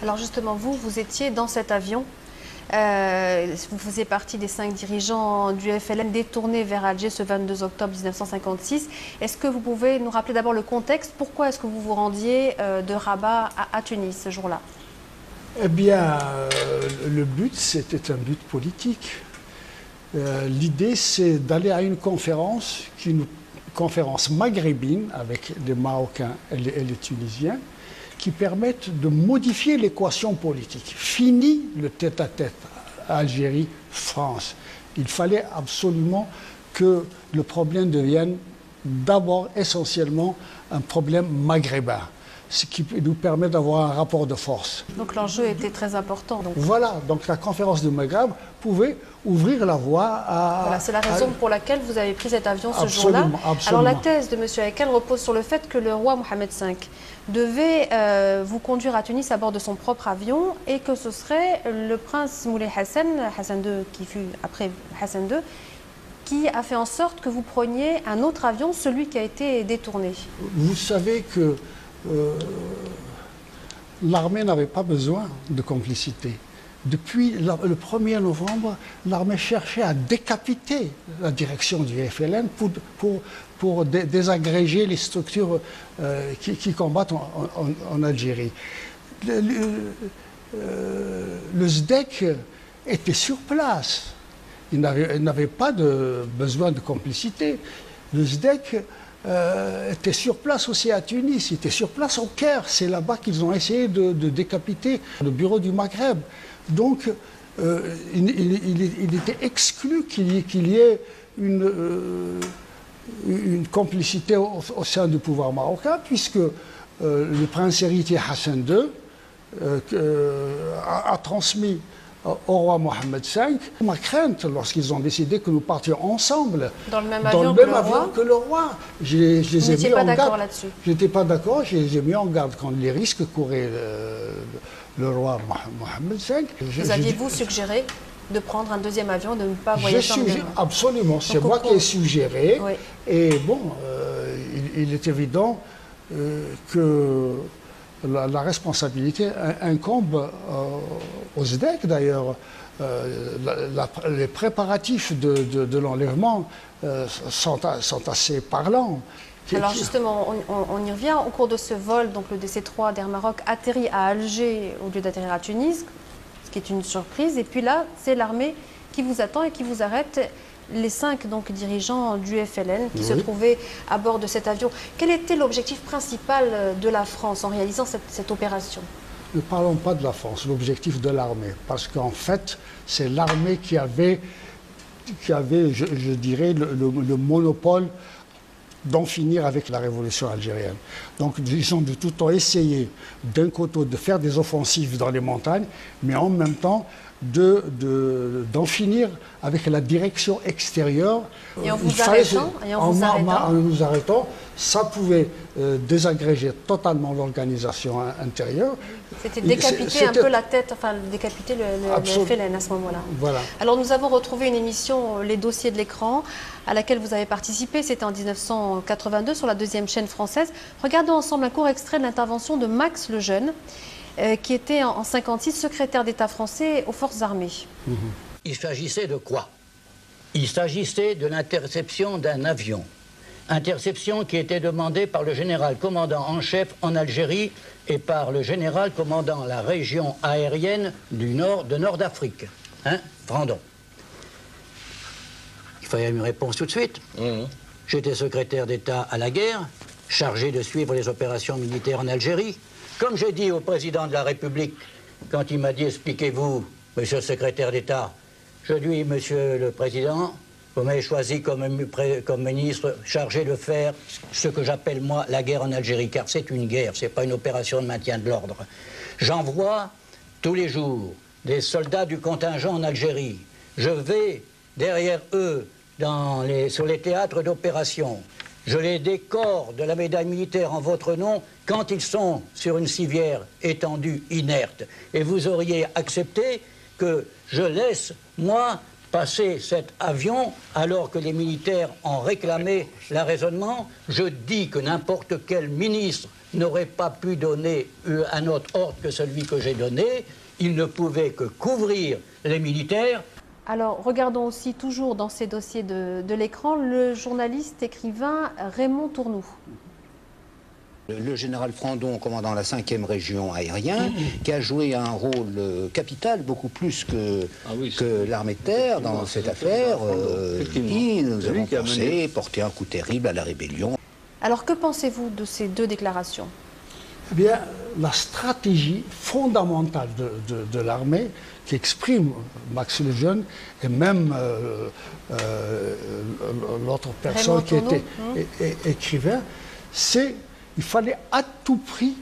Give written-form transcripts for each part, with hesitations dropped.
Alors justement, vous étiez dans cet avion. Vous faisiez partie des 5 dirigeants du FLN détournés vers Alger ce 22 octobre 1956. Est-ce que vous pouvez nous rappeler d'abord le contexte? Pourquoi est-ce que vous vous rendiez de Rabat à Tunis ce jour-là? Eh bien, le but, c'était un but politique. L'idée, c'est d'aller à une conférence, conférence maghrébine avec les Marocains et les Tunisiens, qui permettent de modifier l'équation politique. Fini le tête-à-tête Algérie-France. Il fallait absolument que le problème devienne d'abord essentiellement un problème maghrébin, ce qui nous permet d'avoir un rapport de force. Donc l'enjeu était très important. Voilà, donc la conférence de Maghreb pouvait ouvrir la voie à... Voilà, c'est la raison pour laquelle vous avez pris cet avion ce Absolument, jour-là. absolument. Alors la thèse de M. Haikal repose sur le fait que le roi Mohamed V devait vous conduire à Tunis à bord de son propre avion et que ce serait le prince Moulay Hassan, Hassan II qui fut après Hassan II, qui a fait en sorte que vous preniez un autre avion, celui qui a été détourné. Vous savez que l'armée n'avait pas besoin de complicité. Depuis le 1er novembre, l'armée cherchait à décapiter la direction du FLN pour désagréger les structures qui combattent en Algérie. Le SDEC était sur place. Il n'avait pas besoin de complicité. Le SDEC était sur place aussi à Tunis, il était sur place au Caire. C'est là-bas qu'ils ont essayé de décapiter le bureau du Maghreb. Donc, il était exclu qu'il y ait une complicité au sein du pouvoir marocain, puisque le prince héritier Hassan II a transmis au roi Mohamed V ma crainte lorsqu'ils ont décidé que nous partions ensemble dans le même avion que le roi. Je les ai mis en garde là-dessus. Je n'étais pas d'accord, je les ai mis en garde contre les risques courait le roi Mohamed V. Vous aviez-vous suggéré de prendre un deuxième avion, de ne pas voyager en même? Absolument, c'est moi qui ai suggéré. Oui. Et bon, il est évident que la responsabilité incombe au SDEC d'ailleurs. Les préparatifs de l'enlèvement sont assez parlants. Alors justement, on y revient. Au cours de ce vol, donc le DC-3 d'Air Maroc atterrit à Alger au lieu d'atterrir à Tunis, ce qui est une surprise. Et puis là, c'est l'armée qui vous attend et qui vous arrête. Les 5 donc, dirigeants du FLN qui se trouvaient à bord de cet avion. Quel était l'objectif principal de la France en réalisant cette opération? Ne parlons pas de la France, l'objectif de l'armée. Parce qu'en fait, c'est l'armée qui avait je dirais, le monopole d'en finir avec la révolution algérienne. Donc ils ont de tout temps essayé, d'un côté, de faire des offensives dans les montagnes, mais en même temps d'en finir avec la direction extérieure. Et en vous arrêtant, ça pouvait désagréger totalement l'organisation intérieure. C'était décapiter un peu la tête, enfin décapiter le FLN à ce moment-là. Voilà. Alors nous avons retrouvé une émission, Les Dossiers de l'écran, à laquelle vous avez participé. C'était en 1982 sur la 2e chaîne française. Regardons ensemble un court extrait de l'intervention de Max Lejeune, qui était en 1956 secrétaire d'État français aux forces armées. Il s'agissait de quoi? Il s'agissait de l'interception d'un avion. Interception qui était demandée par le général commandant en chef en Algérie et par le général commandant la région aérienne de Nord d'Afrique. Hein, Brandon. Il fallait une réponse tout de suite. J'étais secrétaire d'État à la guerre, chargé de suivre les opérations militaires en Algérie. Comme j'ai dit au président de la République, quand il m'a dit « Expliquez-vous, monsieur le secrétaire d'État », je lui ai dit « Monsieur le Président, vous m'avez choisi comme ministre chargé de faire ce que j'appelle, moi, la guerre en Algérie, car c'est une guerre, c'est pas une opération de maintien de l'ordre. J'envoie tous les jours des soldats du contingent en Algérie. Je vais derrière eux sur les théâtres d'opération. Je les décore de la médaille militaire en votre nom quand ils sont sur une civière étendue, inerte. Et vous auriez accepté que je laisse, moi, passer cet avion alors que les militaires ont réclamé l'arraisonnement. Je dis que n'importe quel ministre n'aurait pas pu donner un autre ordre que celui que j'ai donné. Il ne pouvait que couvrir les militaires. Alors, regardons aussi toujours dans ces dossiers de l'écran le journaliste écrivain Raymond Tournoux. Le général Frandon, commandant la 5e région aérienne, qui a joué un rôle capital, beaucoup plus que l'armée de terre dans cette affaire, qui nous avons porté un coup terrible à la rébellion. Alors, que pensez-vous de ces deux déclarations? Eh bien, la stratégie fondamentale de l'armée qu'exprime Max Lejeune et même l'autre personne qui était écrivain, c'est qu'il fallait à tout prix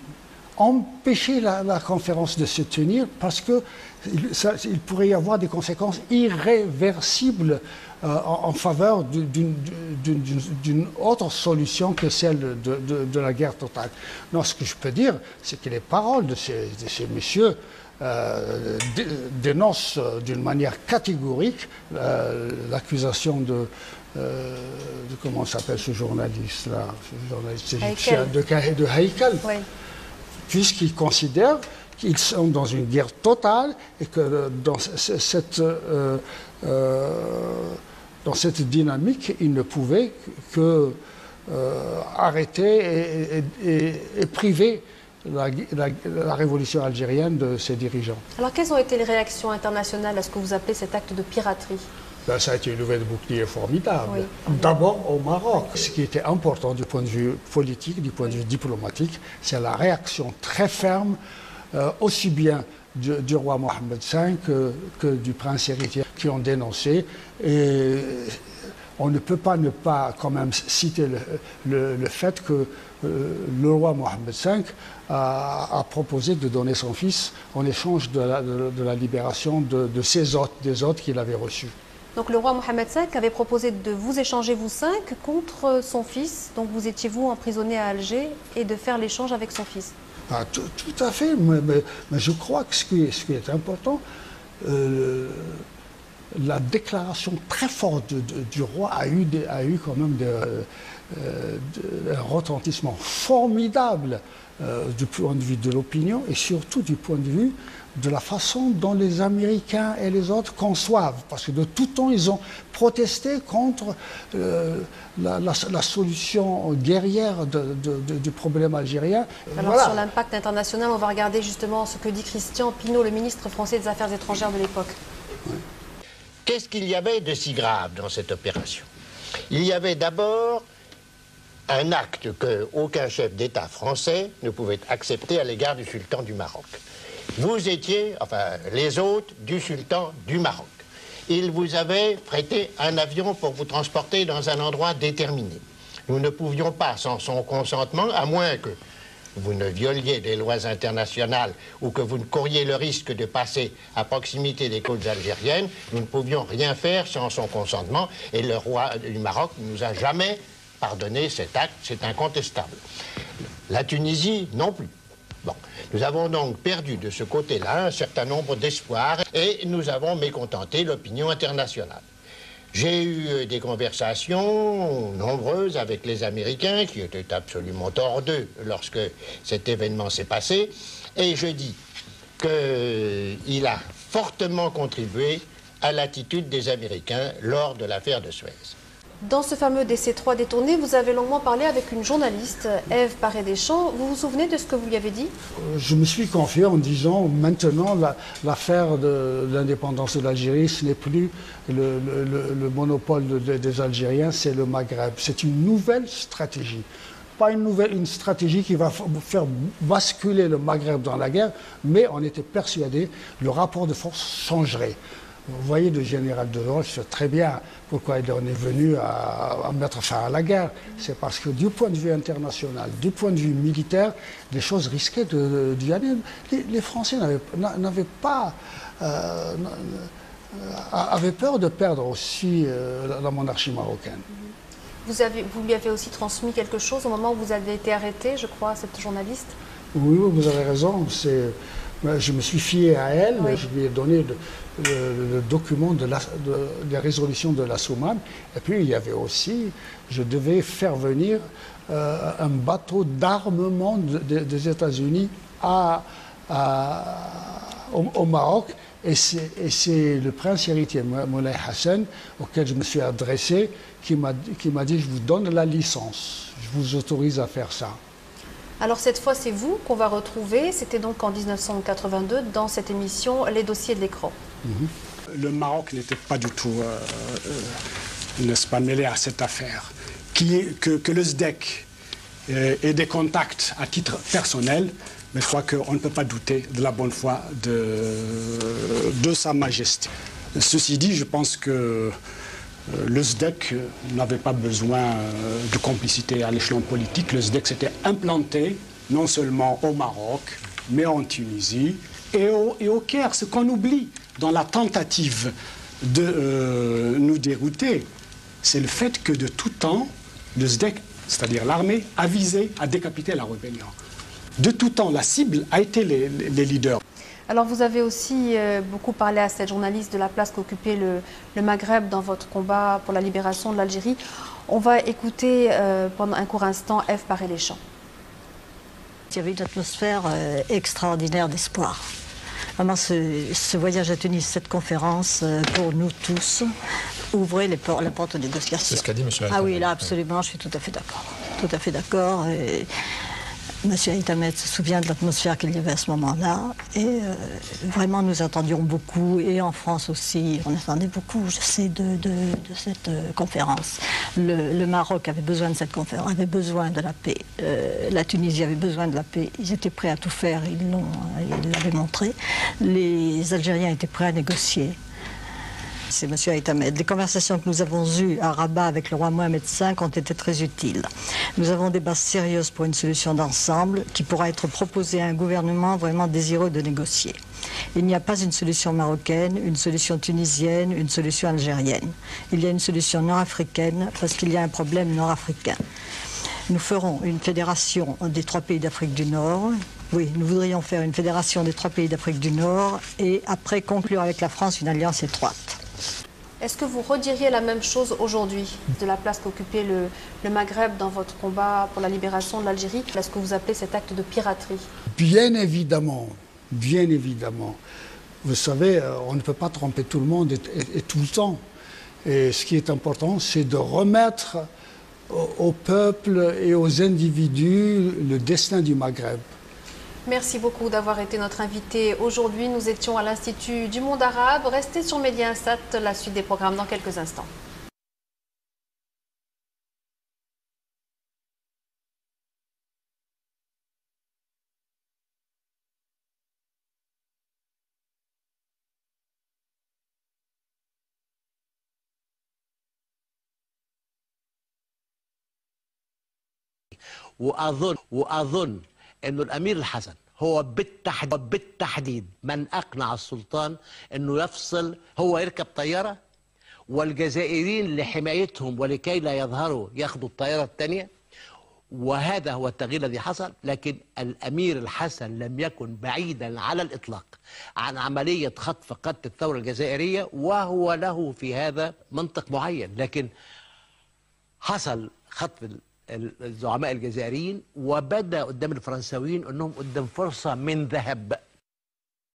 empêcher la conférence de se tenir parce qu'il pourrait y avoir des conséquences irréversibles en faveur d'une autre solution que celle de la guerre totale. Non, ce que je peux dire, c'est que les paroles de ces messieurs dénoncent d'une manière catégorique l'accusation de comment s'appelle ce journaliste-là, ce journaliste égyptien de Haïkal, oui. Puisqu'ils considèrent qu'ils sont dans une guerre totale et que dans cette dynamique, ils ne pouvaient que arrêter et priver la révolution algérienne de ses dirigeants. Alors, quelles ont été les réactions internationales à ce que vous appelez cet acte de piraterie? Ben, ça a été une levée de bouclier formidable. Oui. D'abord au Maroc. Ce qui était important du point de vue politique, du point de vue diplomatique, c'est la réaction très ferme, aussi bien du roi Mohammed V que du prince héritier, qui ont dénoncé. Et on ne peut pas ne pas quand même citer le fait que le roi Mohammed V a proposé de donner son fils en échange de la libération de ses hôtes, des hôtes qu'il avait reçus. Donc le roi Mohammed V avait proposé de vous échanger, vous cinq, contre son fils. Donc vous étiez, vous, emprisonné à Alger et de faire l'échange avec son fils. Ah, tout à fait, mais je crois que ce qui est important, la déclaration très forte du roi a eu quand même un retentissement formidable du point de vue de l'opinion et surtout du point de vue de la façon dont les Américains et les autres conçoivent. Parce que de tout temps, ils ont protesté contre la solution guerrière du problème algérien. Alors voilà. Sur l'impact international, on va regarder justement ce que dit Christian Pineau, le ministre français des Affaires étrangères de l'époque. Oui. Qu'est-ce qu'il y avait de si grave dans cette opération? Il y avait d'abord un acte qu'aucun chef d'État français ne pouvait accepter à l'égard du sultan du Maroc. Vous étiez, enfin les hôtes du sultan du Maroc. Il vous avait prêté un avion pour vous transporter dans un endroit déterminé. Nous ne pouvions pas, sans son consentement, à moins que vous ne violiez des lois internationales ou que vous ne couriez le risque de passer à proximité des côtes algériennes, nous ne pouvions rien faire sans son consentement et le roi du Maroc ne nous a jamais pardonné cet acte, c'est incontestable. La Tunisie non plus. Bon, nous avons donc perdu de ce côté-là un certain nombre d'espoirs et nous avons mécontenté l'opinion internationale. J'ai eu des conversations nombreuses avec les Américains qui étaient absolument hors d'eux lorsque cet événement s'est passé et je dis qu'il a fortement contribué à l'attitude des Américains lors de l'affaire de Suez. Dans ce fameux DC3 détourné, vous avez longuement parlé avec une journaliste, Ève Paré-Deschamps. Vous vous souvenez de ce que vous lui avez dit? Je me suis confié en disant maintenant l'affaire de l'indépendance de l'Algérie, ce n'est plus le monopole des Algériens, c'est le Maghreb. C'est une nouvelle stratégie. Pas une stratégie qui va faire basculer le Maghreb dans la guerre, mais on était persuadé que le rapport de force changerait. Vous voyez, le général de Gaulle sait très bien pourquoi il en est venu à mettre fin à la guerre. C'est parce que du point de vue international, du point de vue militaire, les choses risquaient d'y aller. Les Français avaient peur de perdre aussi la monarchie marocaine. Vous lui avez aussi transmis quelque chose au moment où vous avez été arrêté, je crois, cette journaliste? Oui, vous avez raison. Je me suis fié à elle, Oui. je lui ai donné le document des résolutions de la Soumane. Et puis il y avait aussi, je devais faire venir un bateau d'armement des États-Unis au Maroc. Et c'est le prince héritier, Moulay Hassan, auquel je me suis adressé, qui m'a dit, je vous donne la licence, je vous autorise à faire ça. Alors cette fois, c'est vous qu'on va retrouver. C'était donc en 1982 dans cette émission Les dossiers de l'écran. Le Maroc n'était pas du tout, n'est-ce pas, mêlé à cette affaire. Que le SDEC ait des contacts à titre personnel, mais je crois qu'on ne peut pas douter de la bonne foi de Sa Majesté. Ceci dit, je pense que le SDEC n'avait pas besoin de complicité à l'échelon politique. Le SDEC s'était implanté non seulement au Maroc, mais en Tunisie et au Caire. Ce qu'on oublie dans la tentative de nous dérouter, c'est le fait que de tout temps, le SDEC, c'est-à-dire l'armée, a visé à décapiter la rébellion. De tout temps, la cible a été les leaders. Alors vous avez aussi beaucoup parlé à cette journaliste de la place qu'occupait le Maghreb dans votre combat pour la libération de l'Algérie. On va écouter pendant un court instant Ève Paré-les-Champs. Il y avait une atmosphère extraordinaire d'espoir. Vraiment, ce voyage à Tunis, cette conférence, pour nous tous, ouvrait la porte aux négociations. C'est ce qu'a dit M. Haït-Hamed. Ah oui, là, absolument, je suis tout à fait d'accord. Tout à fait d'accord. M. Haït-Hamed se souvient de l'atmosphère qu'il y avait à ce moment-là. Et vraiment, nous attendions beaucoup. Et en France aussi, on attendait beaucoup, je sais, de cette conférence. Le Maroc avait besoin de cette conférence, avait besoin de la paix. La Tunisie avait besoin de la paix. Ils étaient prêts à tout faire, ils l'avaient montré. Les Algériens étaient prêts à négocier. C'est M. Haït-Hamed. Les conversations que nous avons eues à Rabat avec le roi Mohamed V ont été très utiles. Nous avons des bases sérieuses pour une solution d'ensemble qui pourra être proposée à un gouvernement vraiment désireux de négocier. Il n'y a pas une solution marocaine, une solution tunisienne, une solution algérienne. Il y a une solution nord-africaine parce qu'il y a un problème nord-africain. Nous ferons une fédération des 3 pays d'Afrique du Nord. Oui, nous voudrions faire une fédération des 3 pays d'Afrique du Nord et après conclure avec la France une alliance étroite. Est-ce que vous rediriez la même chose aujourd'hui de la place qu'occupait le Maghreb dans votre combat pour la libération de l'Algérie? Est-ce que vous appelez cet acte de piraterie? Bien évidemment, bien évidemment. Vous savez, on ne peut pas tromper tout le monde et tout le temps. Et ce qui est important, c'est de remettre au peuple et aux individus le destin du Maghreb. Merci beaucoup d'avoir été notre invité aujourd'hui. Nous étions à l'Institut du monde arabe. Restez sur Média Instat, la suite des programmes dans quelques instants. وأظن أنه الأمير الحسن هو بالتحديد من أقنع السلطان أنه يفصل، هو يركب طيارة والجزائريين لحمايتهم ولكي لا يظهروا ياخذوا الطيارة الثانية، وهذا هو التغيير الذي حصل. لكن الأمير الحسن لم يكن بعيدا على الإطلاق عن عملية خطف قادة الثورة الجزائرية، وهو له في هذا منطق معين. لكن حصل خطف الزعماء الجزائريين وبدا قدام الفرنساويين انهم قدام فرصه من ذهب